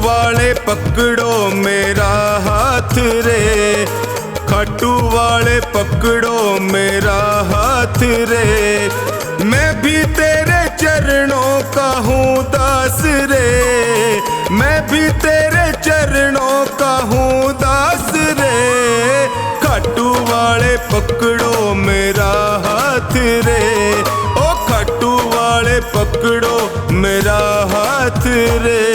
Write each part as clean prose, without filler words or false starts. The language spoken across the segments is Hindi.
वाले पकड़ो मेरा हाथ रे, खाटू वाले पकड़ो मेरा हाथ रे। मैं भी तेरे चरणों का हूँ दास रे, मैं भी तेरे चरणों का हूँ दास रे। खाटू वाले पकड़ो मेरा हाथ रे, ओ खाटू वाले पकड़ो मेरा हाथ रे।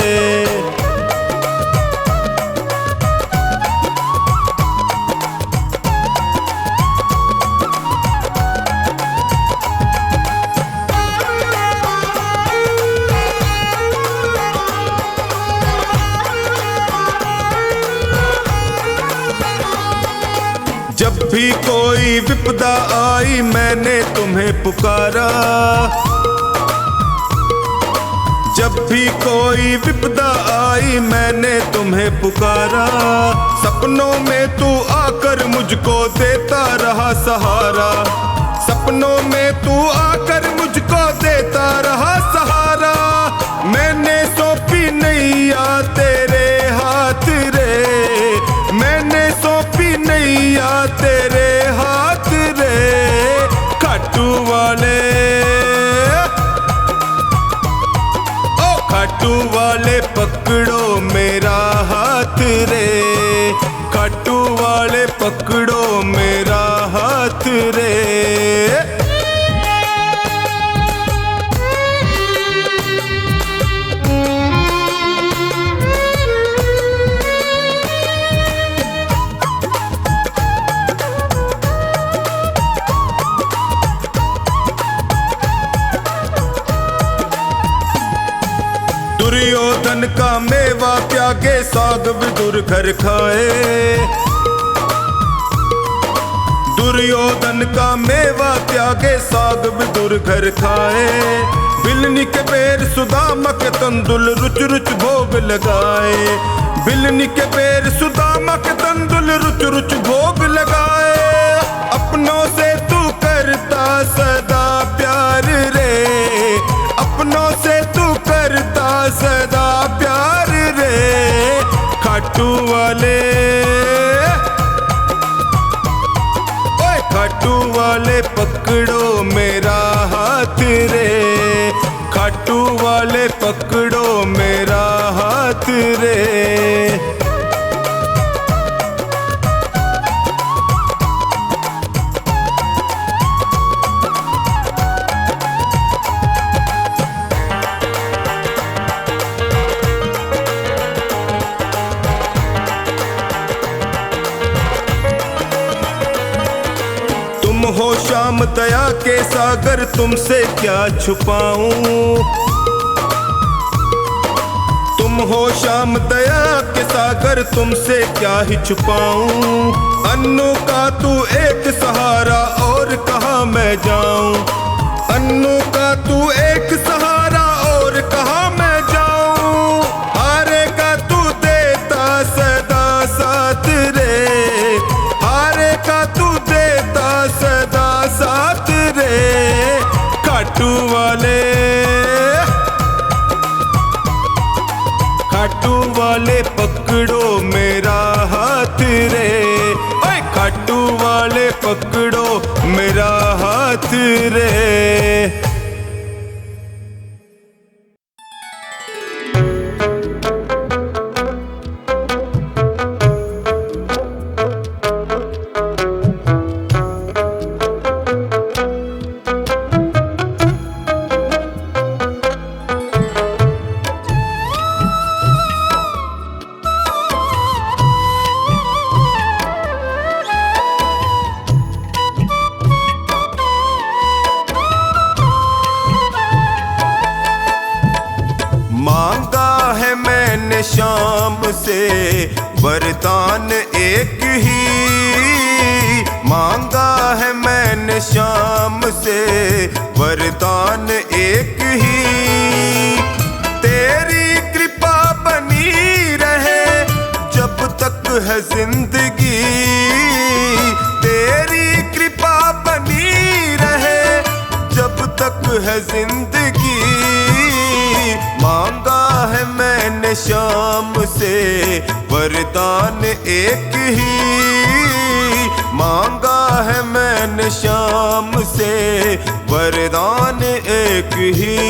जब भी कोई विपदा आई मैंने तुम्हें पुकारा, जब भी कोई विपदा आई मैंने तुम्हें पुकारा। सपनों में तू आकर मुझको देता रहा सहारा, सपनों में तू आकर मुझको देता रहा सहारा। मैंने सौंपी नैया तेरे हाथ रे, मैंने सौंपी नैया तेरे हाथ रे। खाटू वाले, ओ खाटू वाले पकड़ो मेरा हाथ रे, खाटू वाले पकड़ो मेरा हाथ रे। दुर्योधन का मेवा त्यागे साग विदुर घर खाए, दुर्योधन का मेवा त्यागे साग विदुर घर खाए। बिलनी के पैर सुदामा के तंदुल रुच रुच भोग लगाए, बिलनी के पैर सुदामा के तंदुल रुच रुच भोग लगाए। अपनों से तू करता सदा प्यार रे, अपनों से तू करता सदा प्यार रे। खाटू वाले, ओए खाटू वाले पकड़ो मेरा हाथ रे, खाटू वाले पकड़ो मेरा हाथ रे। हो श्याम दया के सागर तुमसे क्या छुपाऊं, तुम हो श्याम दया के सागर तुमसे क्या ही छुपाऊं। अन्नू का तू एक सहारा और कहाँ मैं जाऊं, अन्नू का तू एक सहारा और कहाँ मैं जाऊं। हारे का तू देता सदा साथ रे, हारे का तू देता सदा साथ रे। खाटू वाले, खाटू वाले पकड़ो मेरा हाथ रे, ओए खाटू वाले पकड़ो मेरा हाथ रे। शाम से वरदान एक ही मांगा है मैंने, शाम से वरदान एक ही। तेरी कृपा बनी रहे जब तक है जिंदगी, तेरी कृपा बनी रहे जब तक है जिंदगी। मांगा है मैंने शाम से वरदान एक ही, मांगा है मैंने शाम से वरदान एक ही।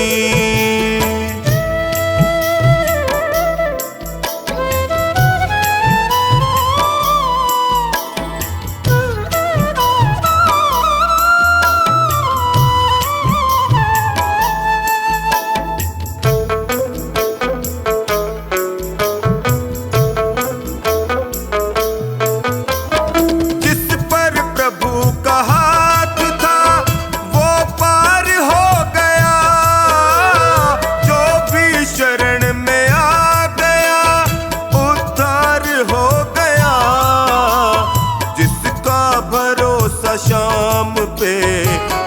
शाम पे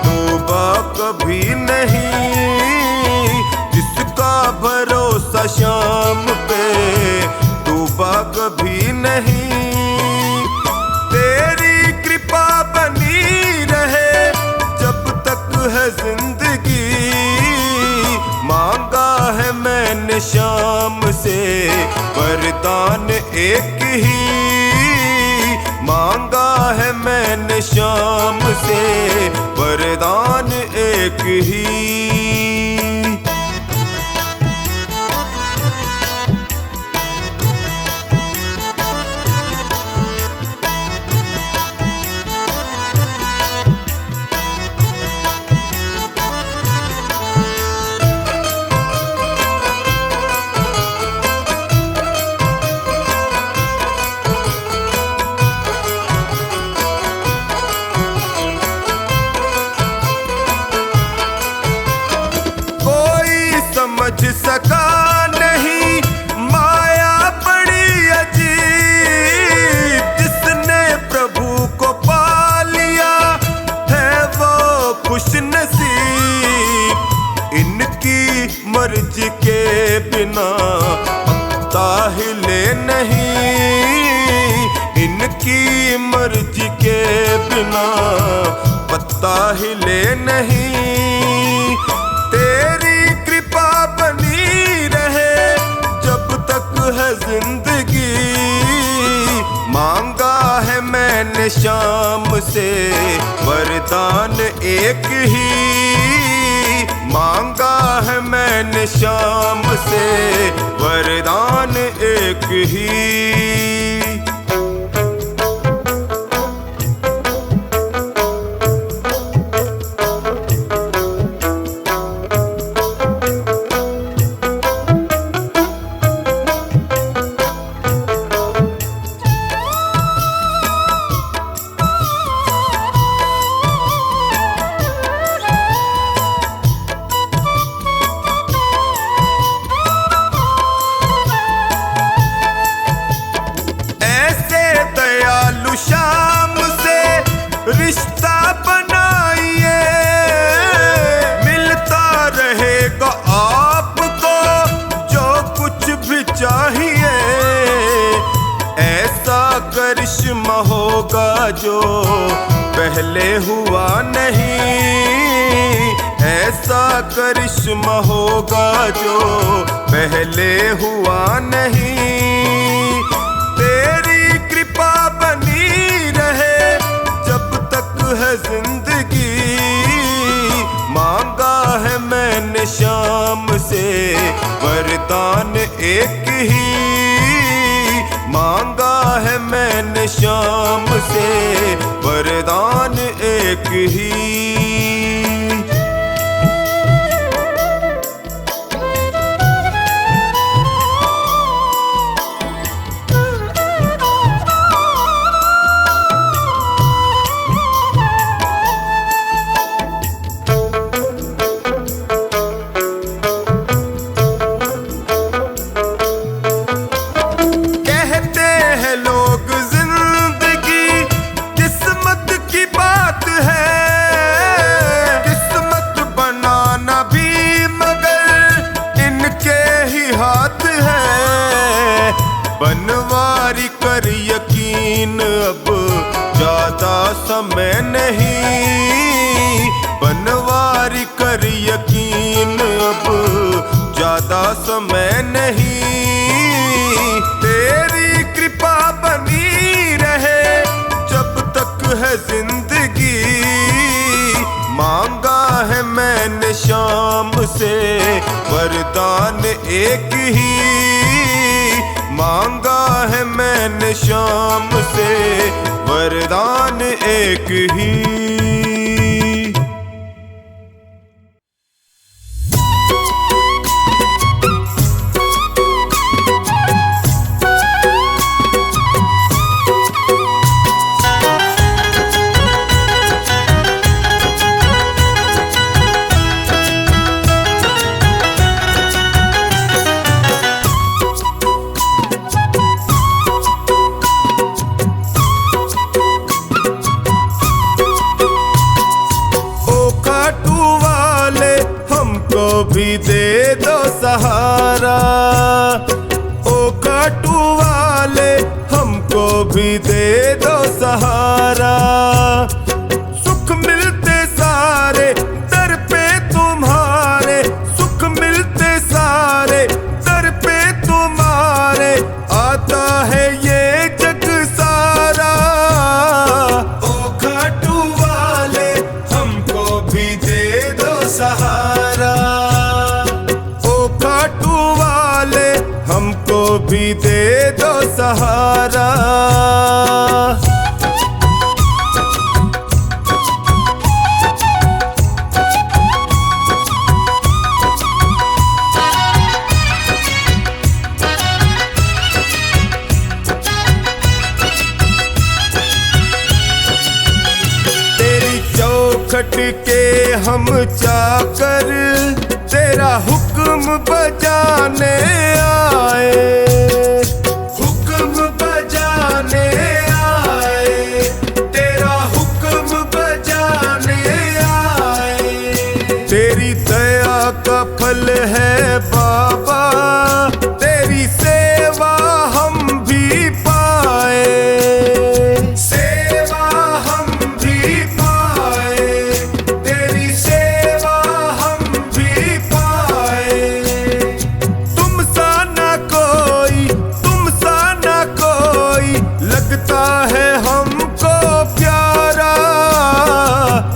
तौबा कभी नहीं, जिसका भरोसा शाम पे तौबा कभी नहीं। तेरी कृपा बनी रहे जब तक है जिंदगी, मांगा है मैंने शाम से वरदान एक ही, मांगा है मैंने शाम से वरदान एक ही। समझ सका नहीं माया बड़ी अजीब, जिसने प्रभु को पा लिया है वो खुश नसीब। इनकी मर्जी के बिना पत्ता हिले नहीं, इनकी मर्जी के बिना पत्ता हिले नहीं। तेरी कृपा बनी रहे जब तक है जिंदगी, मांगा है मैंने शाम से वरदान एक ही, मांगा है मैंने शाम से वरदान एक ही। शाम से रिश्ता बनाइए, मिलता रहेगा आपको जो कुछ भी चाहिए। ऐसा करिश्मा होगा जो पहले हुआ नहीं, ऐसा करिश्मा होगा जो पहले हुआ नहीं। तेरी कृपा बनी रहे जब तक है जिंदगी, मांगा है मैंने शाम से वरदान एक ही, मांगा है मैंने शाम से वरदान एक ही। बनवारी कर यकीन अब ज्यादा समय नहीं, बनवारी कर यकीन अब ज्यादा शाम से, वरदान एक ही मांगा है मैंने शाम से, वरदान एक ही। भी दे दो सहारा, ओ काटू वाले हमको भी दे दो सहारा। सुख मिलते सारे दर पे तुम्हारे, सुख मिलते सारे दर पे तुम्हारे, आता है ये जग सारा। ओ काटू वाले हमको भी दे दो सहारा, हमको भी दे दो सहारा। तेरी चौखट के हम चाकर, तेरा हुक्म बजाने आए, हुक्म बजाने आए, तेरा हुक्म बजाने आए। तेरी दया का फल है बाबा, तेरी सेवा हम भी पाए, सेवा हम भी पाए, तेरी सेवा हम भी पाए। तुम सा ना कोई, तुम सा ना कोई लगता है हमको प्यारा।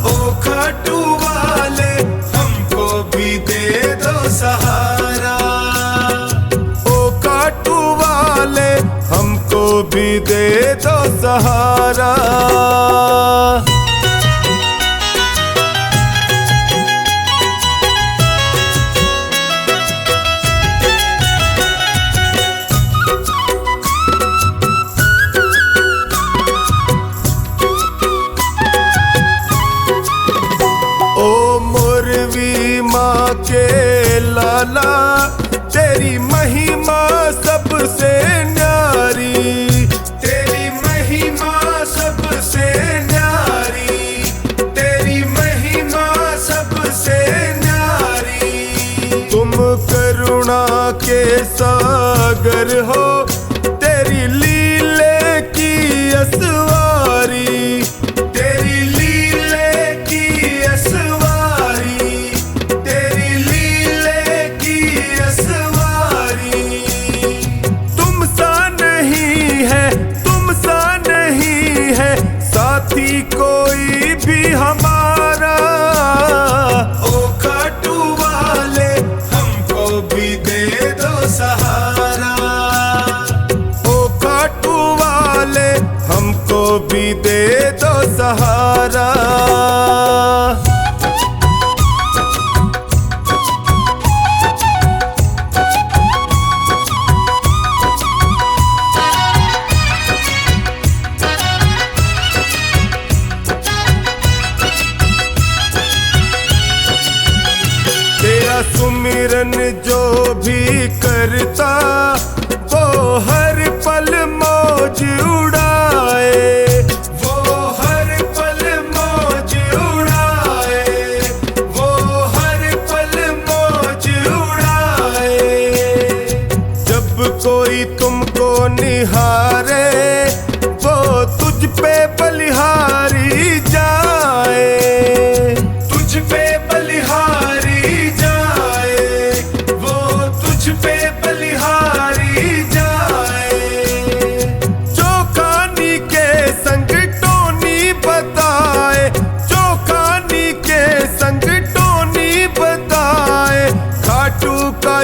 ओ खाटू वाले हमको भी दे दो सहारा, ओ खाटू वाले हमको भी दे दो सहारा। माँ के लाला तेरी महिमा सबसे न्यारी, तेरी महिमा सबसे न्यारी, तेरी महिमा सबसे न्यारी। तुम करुणा के सागर हो, तेरी लीले की असवारी, तेरी लीले की असवारी, तेरी लीले की असवारी। तुम सा नहीं है, तुम सा नहीं है साथी कोई भी हमारा। ओ खाटू वाले हमको भी दे दो सहारा, ओ खाटू वाले हमको भी दे दो सहारा। तेरा सुमिरन जो भी करता, वो हर पल मौज उड़ाए, वो हर पल मौज उड़ाए, वो हर पल मौज उड़ाए। जब कोई तुमको निहारे, वो तुझ पे बलिहारी जाए, तुझ पे बलिहारी जाए, वो तुझ पे बलिहारी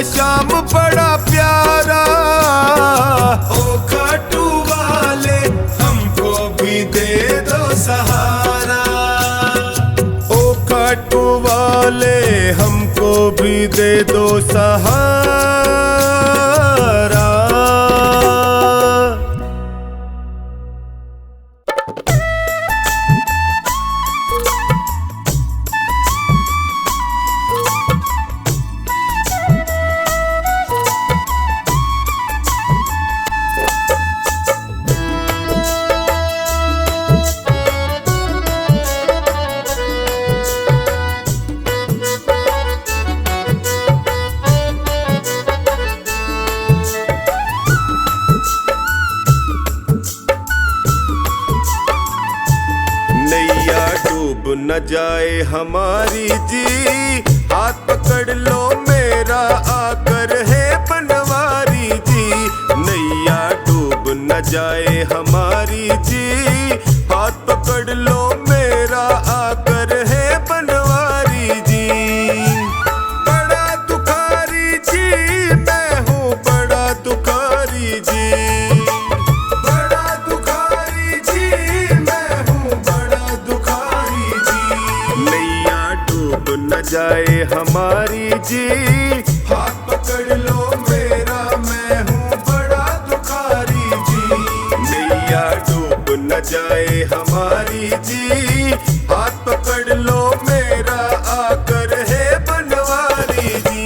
श्याम बड़ा प्यारा। ओ खाटू वाले हमको भी दे दो सहारा, ओ खाटू वाले हमको भी दे दो सहारा। नैया डूब न जाए हमारी जी, हाथ पकड़ लो मेरा आकर है बनवारी जी। नैया डूब न जाए हमारी जी, हाथ पकड़ लो मेरा आकर है बनवारी जी। बड़ा दुखारी जी मैं हूँ, बड़ा दुखारी जी, बड़ा दुखारी जी मैं हूँ, बड़ा दुखारी जी। नैया डूब न जाए हमारी जी, हाथ पकड़ लो मेरा मैं हूँ बड़ा दुखारी जी। नैया डूब न जाए हमारी जी, हाथ पकड़ लो मेरा आकर है बनवारी जी।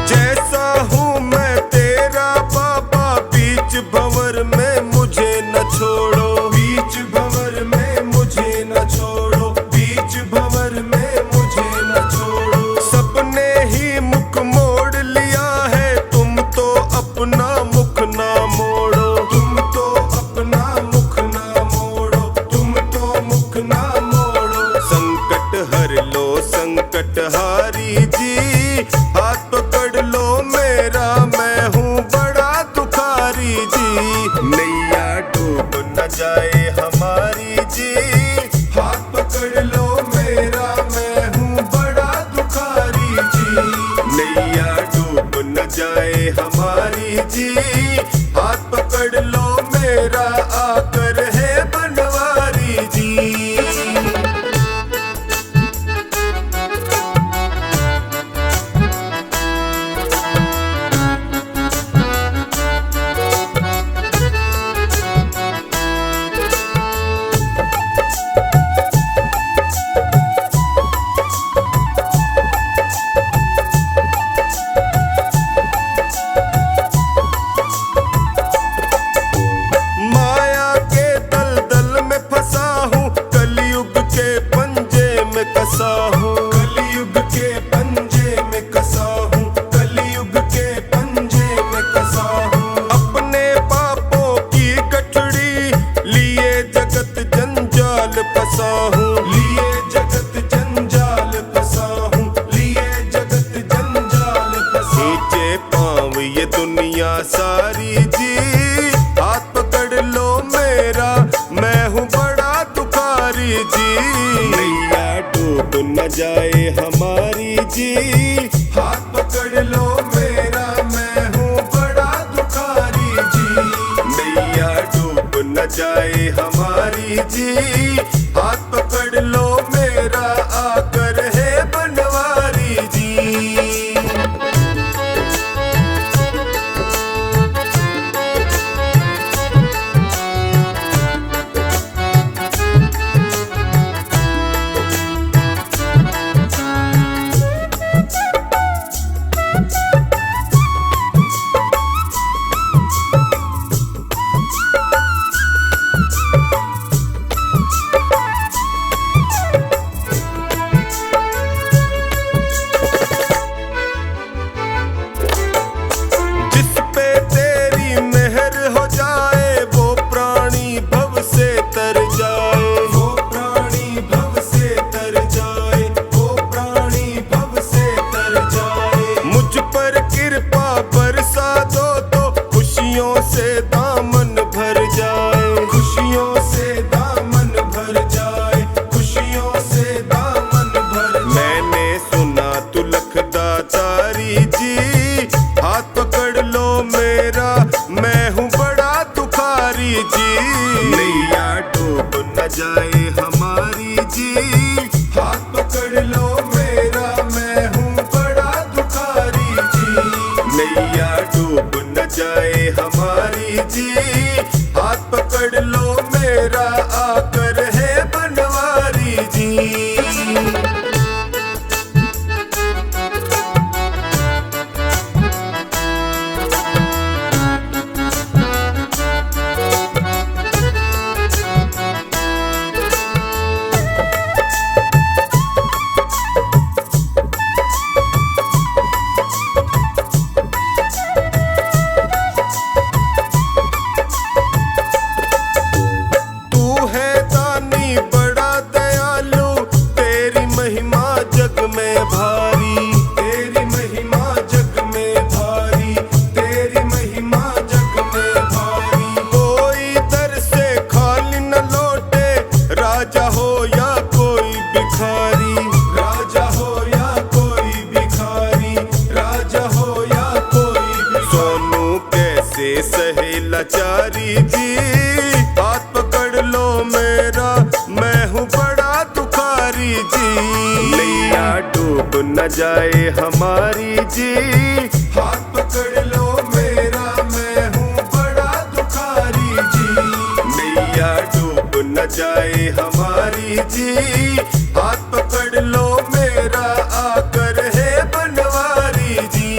जैसा हूँ मैं तेरा बाबा, बीच भंवर में मुझे न छोड़ो, बीच भंवर में मुझे न छोड़ो, बीच भंवर में मुझे न छोड़ो। सबने ही मुख मोड़ लिया है, तुम तो अपना मुख ना मोड़ो, तुम तो अपना मुख ना मोड़ो, तुम तो मुख ना मोड़ो। संकट हर लो संकट हारी जी, हाथ पकड़ लो मेरा मैं हूँ बड़ा दुखारी जी। नैया डूब न जाए हमारी जी, हाथ पकड़ लो मेरा मैं हूँ बड़ा दुखारी जी। नैया डूब न जाए हमारी जी, हाथ पकड़ लो मेरा आकर है बनवारी जी। माया के दलदल में फंसा हूँ, कलयुग के पंजे में कसा हूँ, कलयुग के पंजे में कसा हूँ, कलयुग के पंजे में कसा हूँ। अपने पापों की गठड़ी लिए जगत जंजाल फंसा हूँ, लिए जगत जंजाल फंसा हूँ, लिए जगत जंजाल फंसा। नीचे पाँव ये दुनिया सारी जी, हाथ पकड़ लो मेरा मैं हूँ बड़ा दुखारी जी। नैया डूब न जाए हमारी जी, हाथ पकड़ लो मेरा मैं हूँ बड़ा दुखारी जी। नैया डूब न जाए हमारी जी, हाथ पकड़ लो मेरा आकर है बनवारी जी। सहे लाचारी जी, हाथ पकड़ लो मेरा, मैं हूँ बड़ा दुखारी जी। नैया डूब न जाए हमारी जी, हाथ पकड़ लो मेरा, मैं हूँ बड़ा दुखारी जी। नैया डूब न जाए हमारी जी, हाथ पकड़ लो मेरा, आकर है बनवारी जी।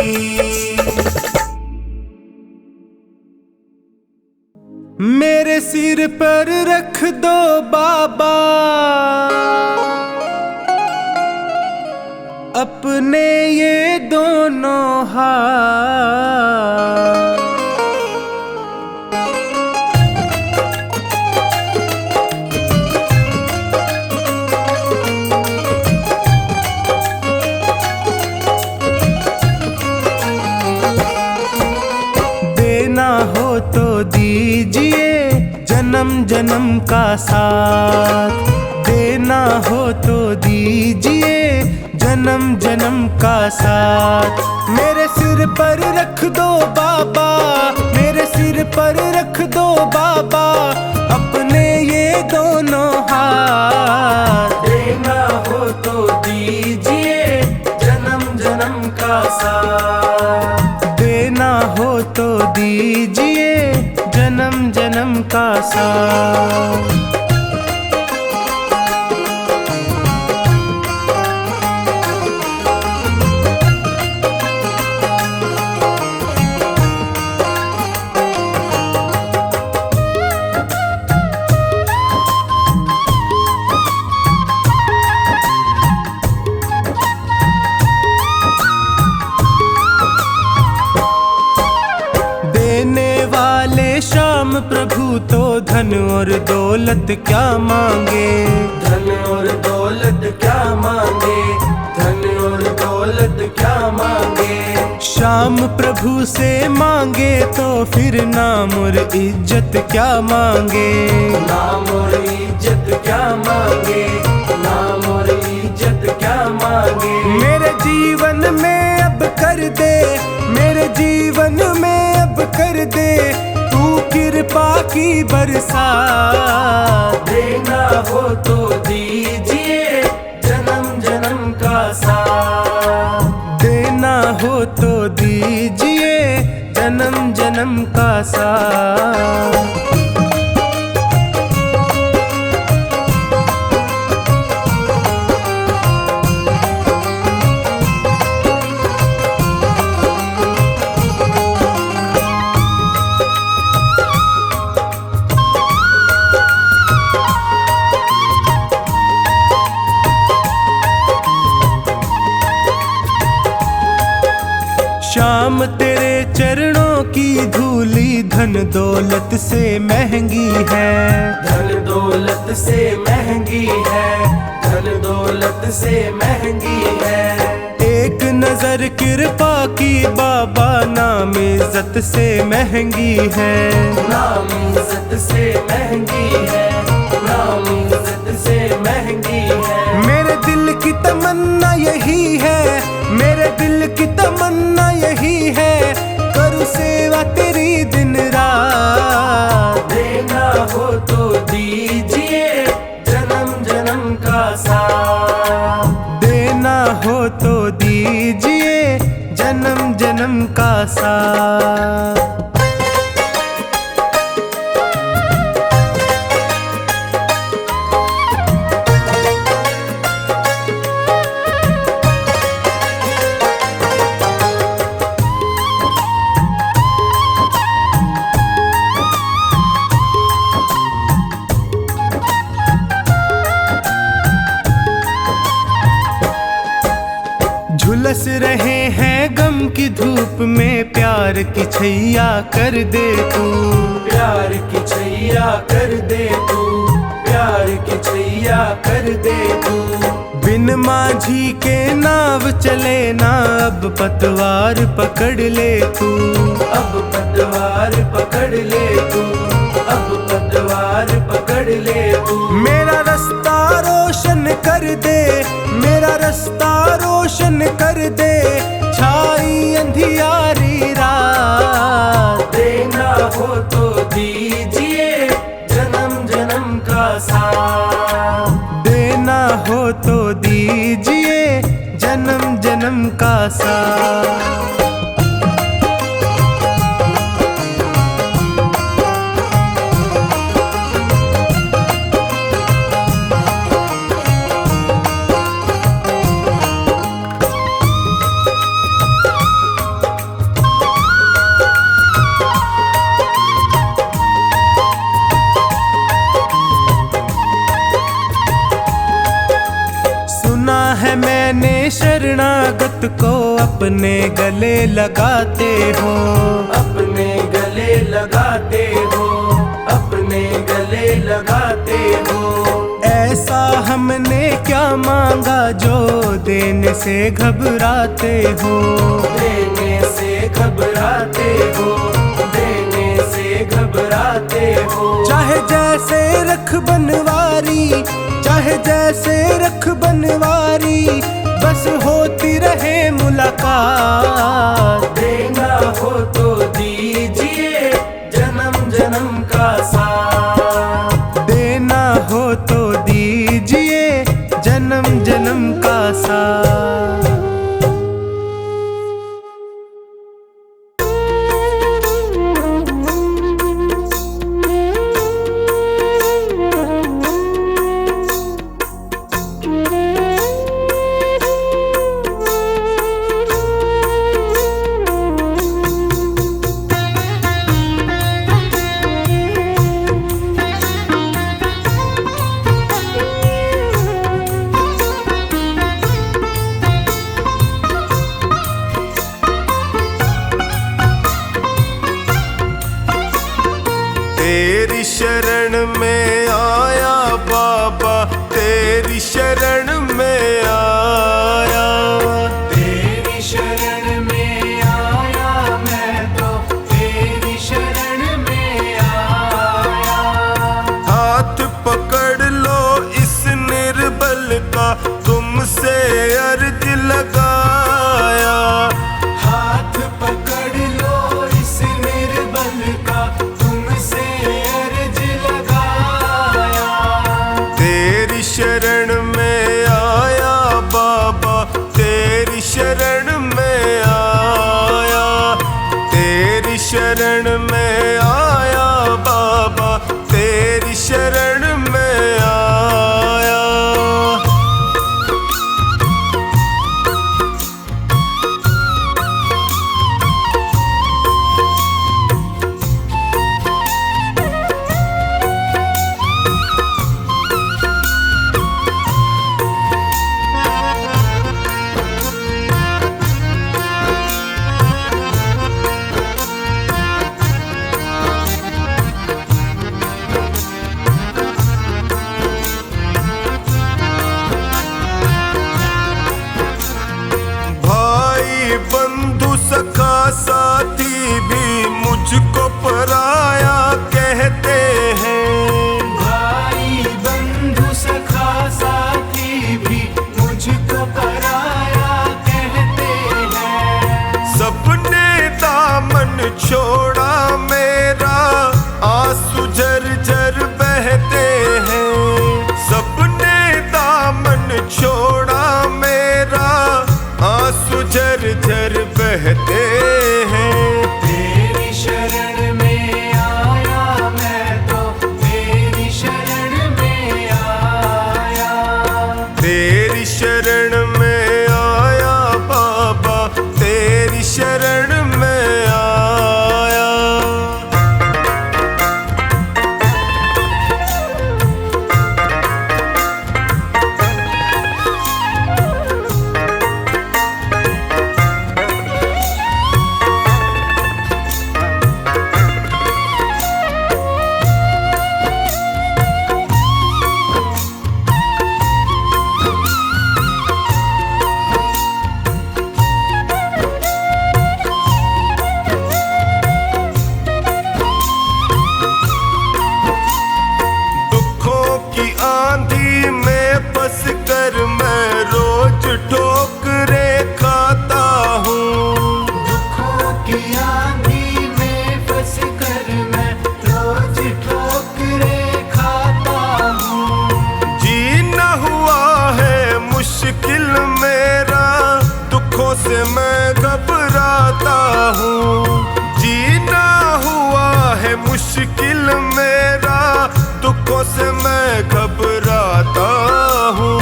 मेरे सिर पर रख दो बाबा अपने ये दोनों हाथ, देना हो तो दीजिए जन्म जन्म का साथ, देना हो तो दीजिए जन्म जन्म का साथ। मेरे सिर पर रख दो बाबा, मेरे सिर पर रख दो बाबा अपने ये दोनों हाथ, देना हो तो दीजिए जन्म जन्म का साथ, देना हो तो दीजिए जन्म जन्म का साथ। श्याम प्रभु तो धन और दौलत क्या मांगे, धन और दौलत क्या मांगे, धन और दौलत क्या मांगे। श्याम प्रभु से मांगे तो फिर नाम और इज्जत क्या मांगे, नाम और इज्जत क्या मांगे, नाम और इज्जत क्या मांगे। मेरे जीवन में अब कर दे, मेरे जीवन में अब कर दे कृपा की बरसात, देना हो तो दीजिए जन्म जन्म का साथ, देना हो तो दीजिए जन्म जन्म का साथ। श्याम तेरे चरणों की धूली धन दौलत से महंगी है, धन दौलत से महंगी है, धन दौलत से महंगी है। एक नजर कृपा की बाबा नाम इज्जत से महंगी है, नाम इज्जत से महंगी है, नाम इज्जत से महंगी है। मेरे दिल की तमन्ना यही है, मेरे दिल की तमन्ना यही है, करूँ सेवा तेरी दिन रात, देना हो तो दीजिए जन्म जन्म का साथ, देना हो तो दीजिए जन्म जन्म का साथ। झुलस रहे हैं गम की धूप में, प्यार की छैया कर दे तू, प्यार की छैया कर दे तू, प्यार की छैया कर दे तू। बिन माझी के नाव चले ना, अब पतवार पकड़ ले तू, अब पतवार पकड़ ले तू, अब पतवार पकड़ ले तू। मेरा रास्ता रोशन कर दे, मेरा रास्ता रोशन कर दे, छाई अंधियारी रात। देना हो तो दीजिए जन्म जन्म का साथ, देना हो तो दीजिए जन्म जन्म का साथ। है मैंने शरणागत को अपने गले लगाते हो, अपने गले लगाते हो, अपने गले लगाते हो। ऐसा हमने क्या मांगा जो देने से घबराते हो, देने से घबराते हो, देने से घबराते हो। चाहे जैसे रख बनवारी, चाहे जैसे रख बनवारी, बस होती रहे मुलाकात। देना हो तो दीजिए जन्म जन्म का साथ, देना हो तो दीजिए जन्म जन्म का साथ। तेरी शरण में आया बाबा, तेरी शरण में आया, तेरी शरण में आया मैं तो, तेरी शरण में आया। हाथ पकड़ लो इस निर्बल का, तुमसे अर्ज लगाया। हाथ पकड़ लो इस निर्बल का, शरण में आया बाबा, तेरी शरण में आया, तेरी शरण में आया बाबा, तेरी शरण में आया। बंधु सखा साथी भी मुझको पराया कहते हैं, भाई बंधु सखा साथी भी मुझको पराया कहते हैं। सबने दामन छोड़ा मेरा, आंसू झरझर बहते हैं। सबने दामन छोड़ा मेरा, आंसू झरझर बहते हैं। तेरी शरण में रोज ठोकरे खाता हूँ। दुखों की आंधी में फंस कर मैं रोज ठोकरे खाता हूँ। जीना हुआ है मुश्किल मेरा, दुखों से मैं घबराता हूँ। जीना हुआ है मुश्किल मेरा, दुखों से मैं घबराता हूँ।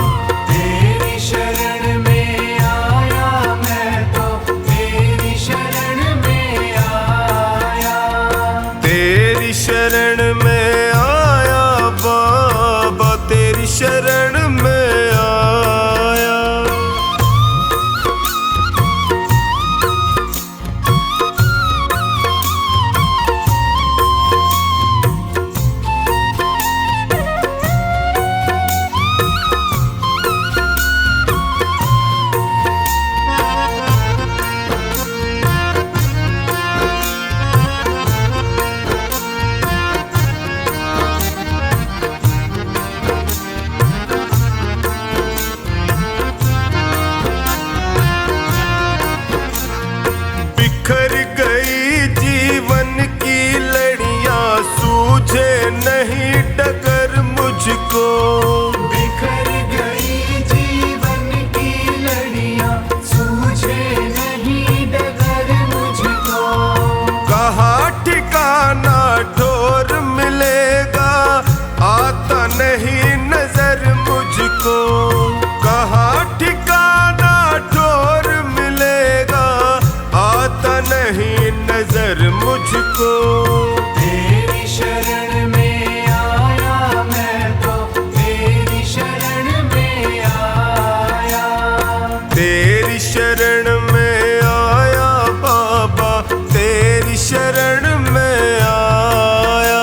तेरी शरण में आया मैं तो, तेरी शरण में आया। तेरी शरण में आया बाबा, तेरी शरण में आया। बिखर गई जीवन की लड़ियां, सूझे नहीं डगर मुझको। बिखर गई जीवन की लड़ियां, सूझे नहीं डगर मुझको। कहाँ ठिकाना ठोर मिलेगा, आता नहीं नजर मुझको। कहाँ ठिकाना ठोर मिलेगा, आता नहीं नजर मुझको। तेरी शरण में आया मैं तो, तेरी शरण में आया। तेरी शरण में आया बाबा, तेरी शरण में आया।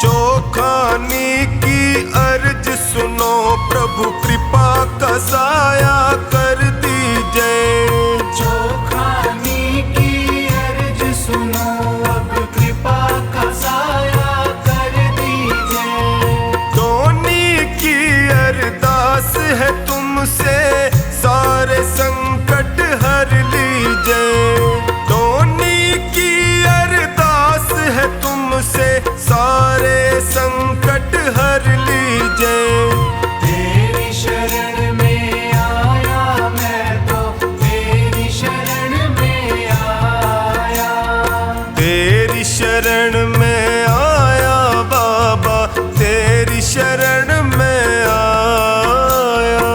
चौखानी की अर्ज सुनो प्रभु, कृपा का साया कर दीजिए। चौखानी की अर्ज सुनो, अब कृपा का साया कर दीजिए। धोनी की अरदास है तुमसे, सारे संकट हर लीजिए। धोनी की अरदास है तुमसे, सारे संकट हर लीजिए। तेरी शरण में आया मैं तो, तेरी शरण में आया। तेरी शरण में आया बाबा, तेरी शरण में आया।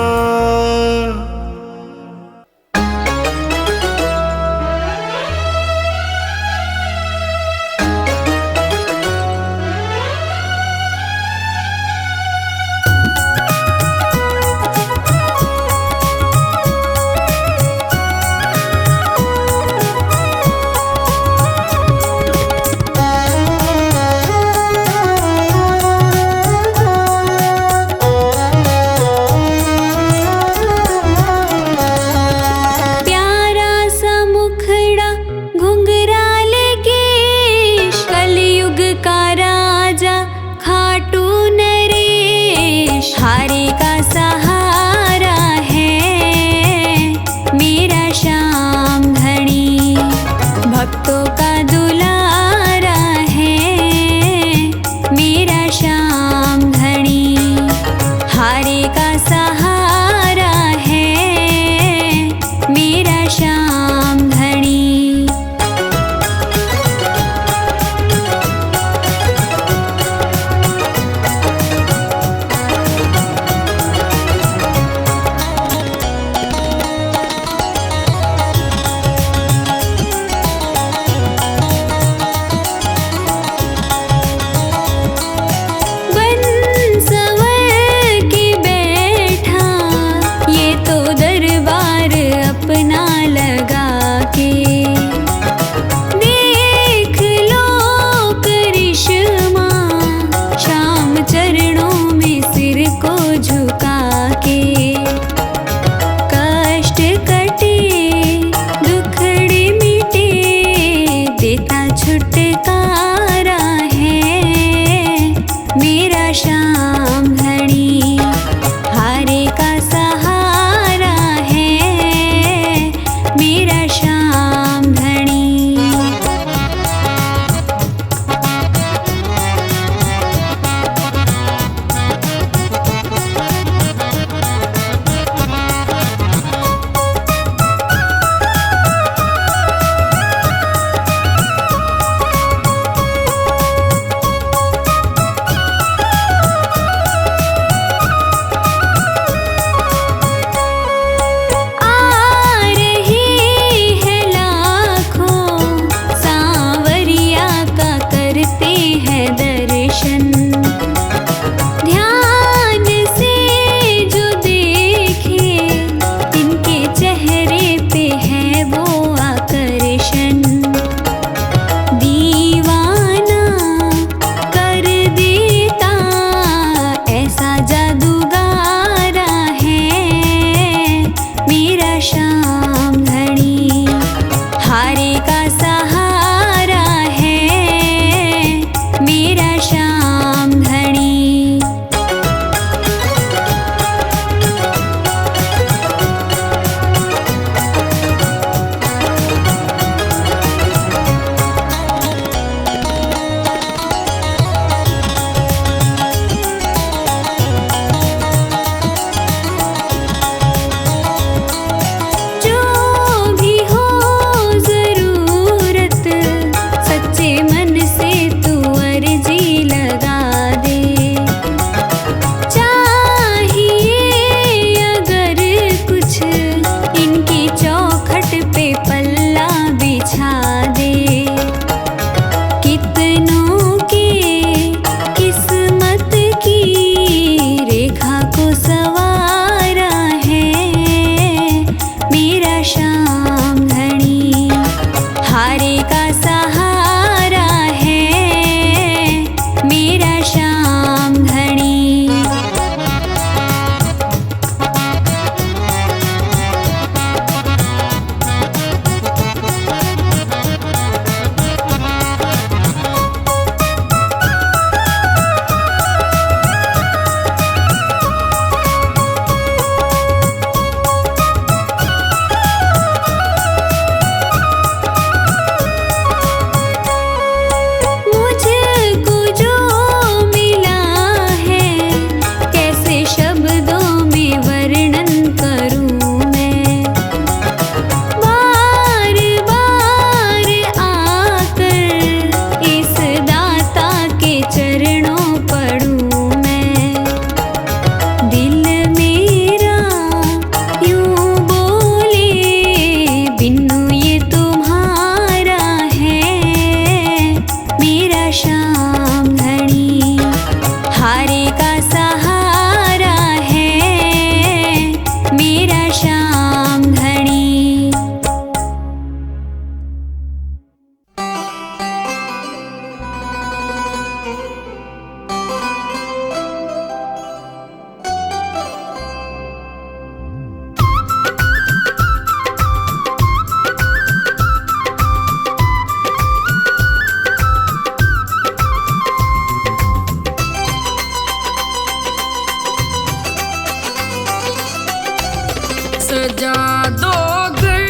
सजा दो घर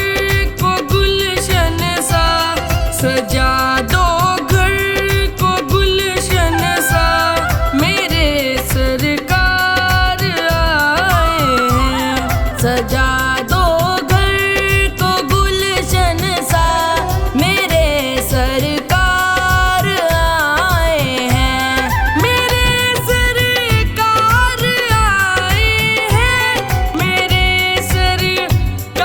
को गुलशन सा, सजा दो घर को गुलशन सा, मेरे सरकार आए हैं। सजा दो घर को गुलशन सा, मेरे सरकार आए हैं। मेरे सरकार आए हैं, मेरे सरकार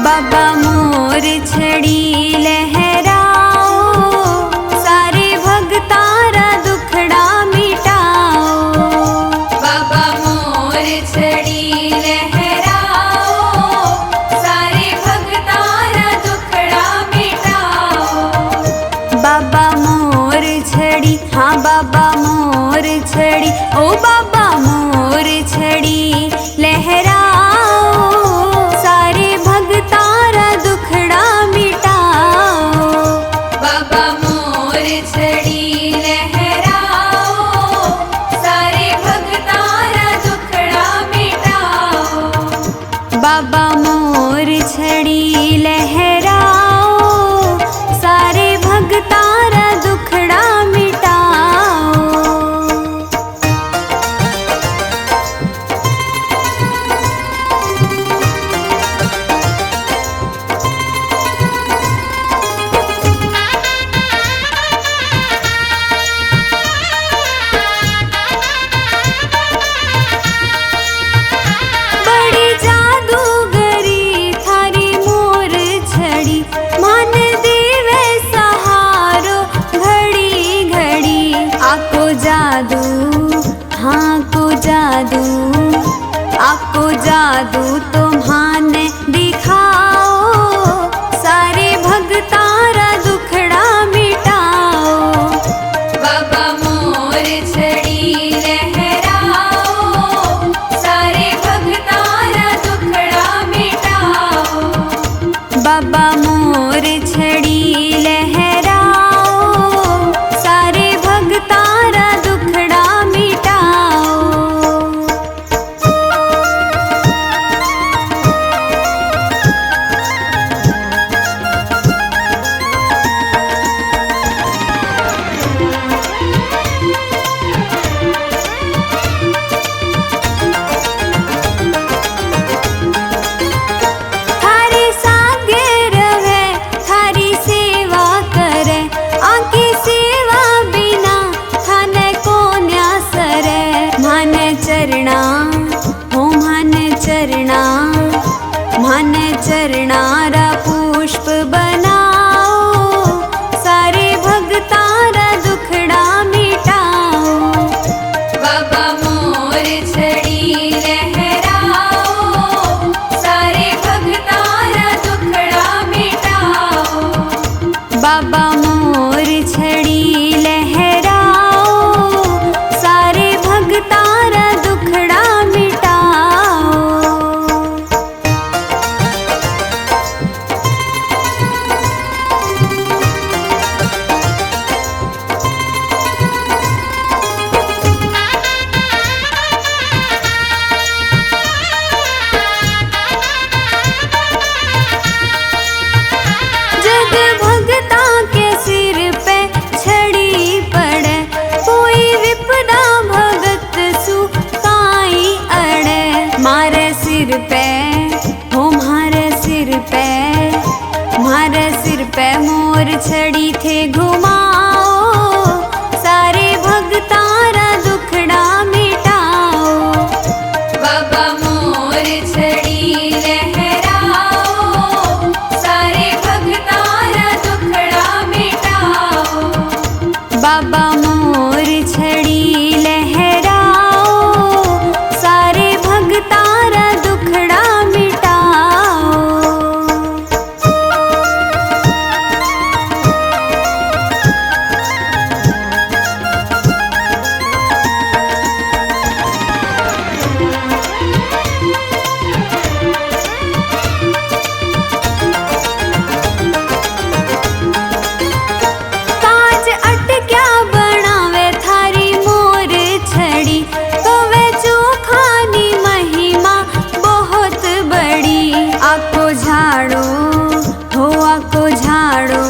बाबा मोर छड़ी लहराओ, सारे भगतारा दुखड़ा मिटाओ। बाबा मोर छड़ी लहराओ, सारे भगतारा दुखड़ा मिटाओ। बाबा मोर छड़ी, हाँ बाबा मोर छड़ी, ओ बाबा मोर छड़ी लहराओ, सारे भगतारा दुखड़ा मिटाओ। बाबा मोर छड़ी लहराओ, सारे भगतारा दुखड़ा मिटाओ। बाबा मोर छड़ी लहराओ, सारे भगतारा दुखड़ा मिटाओ। बड़ी जादूगरी थारी मोर छड़ी, मान देवे सहारो घड़ी घड़ी। आको जादू, हाँ को जादू, आको जादू तुम्हाने दिखाओ, सारे भगतारा दुखड़ा मिटाओ। बाबा मोर छड़ी लहराओ, सारे भगतारा दुखड़ा मिटाओ। बाबा मोर छड़ी लहराओ, सारे भगतारा दुखड़ा मिटाओ। थारी सागे रहे, थारी सेवा करे, आकी सेवा बिना थाने को न्यासरे। मान चरणा, हो मान चरणा, मान चरणारा पुष्प बनाओ, सारे भगतारा दुखड़ा मिटाओ। बाबा मोर छड़ी लहराओ, सारे भगतारा दुखड़ा मिटाओ। बाबा मोर छड़ी लहराओ, सारे भगतारा दुखड़ा मिटाओ। जग भगता के सिर पे छड़ी पड़े, कोई विपदा भगत सु काई अड़े। मारे सिर पे, हो मारे सिर पे, मारे सिर पे मोर छड़ी थे घुमाओ, सारे भगतारा दुखड़ा मिटाओ। बाबा मोर छड़ी लहराओ, सारे भगतारा दुखड़ा मिटाओ। बाबा मोर छड़ी लहराओ, सारे भगतारा दुखड़ा मिटाओ। काज अटक्या बनावे थारी मोर छड़ी, कवे चोखानी महिमा बहुत बड़ी। आको झाड़ो, हो आको झाड़ो,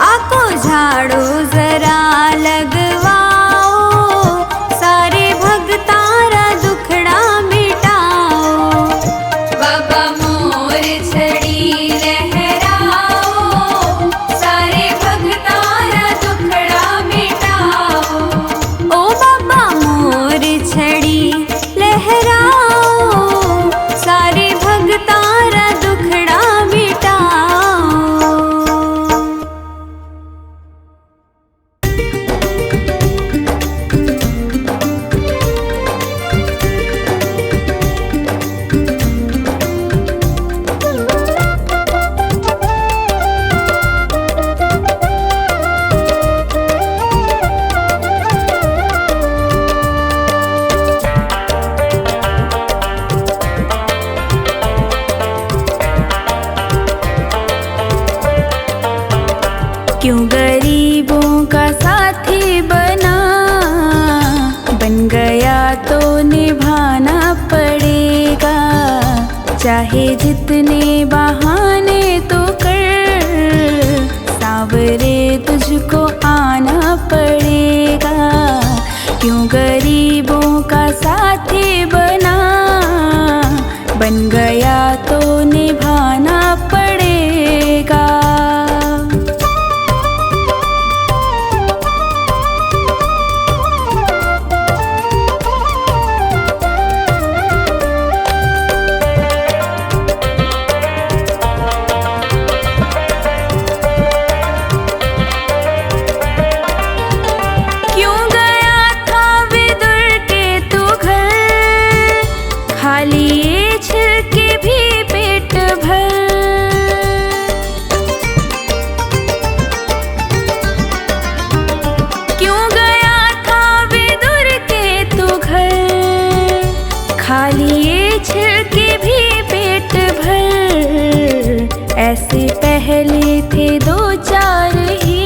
आको झाड़ो जरा लगवाओ, सारे भगतारा दुखड़ा मिटाओ। बाबा मोर छड़ी लहराओ, सारे भगतारा दुखड़ा मिटाओ। ओ बाबा मोर छड़ी लहराओ, सारे भगतारा दुखड़ा क्यों गरीबों का साथी बना, बन गया तो निभाना पड़ेगा। चाहे जितने बहाने तो कर, सांवरे तुझको आना पड़ेगा। क्यों गरीबों का साथी बना, बन गया तो निभाना पड़ेगा। क्यों गया था विदुर के तू घर, खाली ये छिलके भी पेट भर। क्यों गया था विदुर के तू घर, खाली ये छिलके भी पेट भर। ऐसे पहले थे दो चार ही,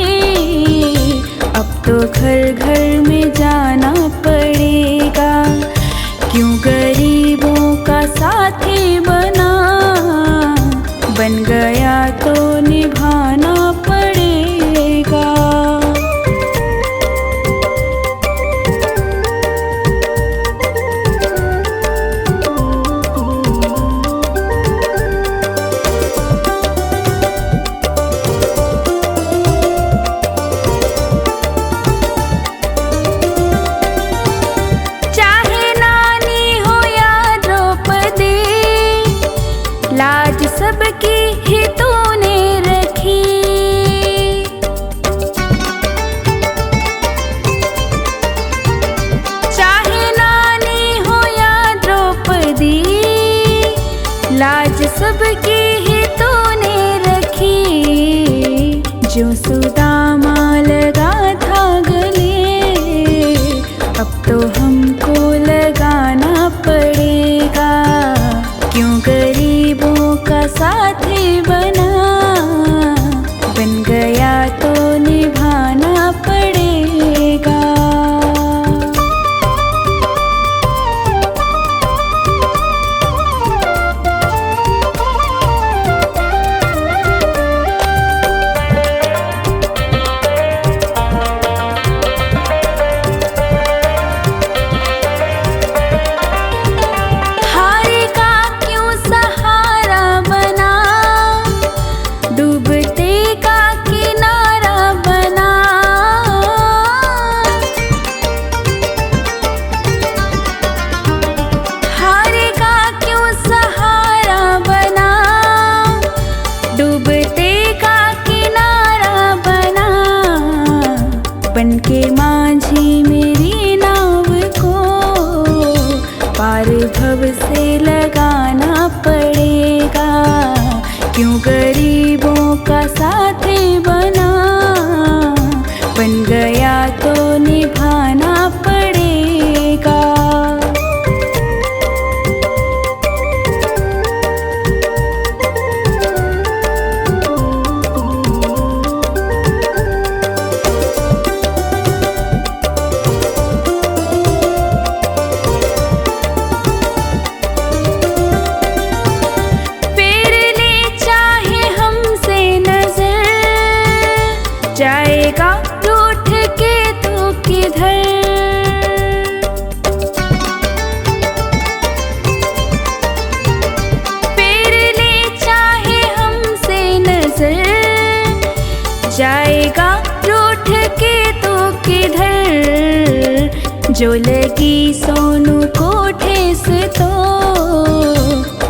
अब तो घर घर में जाना पड़ेगा। क्यों गरीबों का साथी बना, बन गया तो निभाना पड़ेगा। चाहे नानी हो या द्रौपदी, लाज सबकी ही तूने रखी। चाहे नानी हो या द्रौपदी, लाज सबकी ही तूने रखी। जो सुदामा लगा था गले, अब तो हमको लगाना पड़ेगा। क्यों गरीबों का साथी बना, बन गया तो निभाना पड़ेगा। हारे का क्यों सहारा बना, डूबते का किनारा बना। हारे का क्यों सहारा बना, डूबते का किनारा बना। बनके माझी मेरी नाव को, पार भव से लगाना पड़ेगा। क्यों गरीबों का साथी बना, बन गया तो निभाना पड़ेगा। फेर ले चाहे हमसे नजर, जाएगा रूठ के तू किधर। फेर ले चाहे हमसे नजर, जाएगा रूठ के तू किधर। जो लगी सोनू को ठेस तो,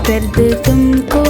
दर्द तुमको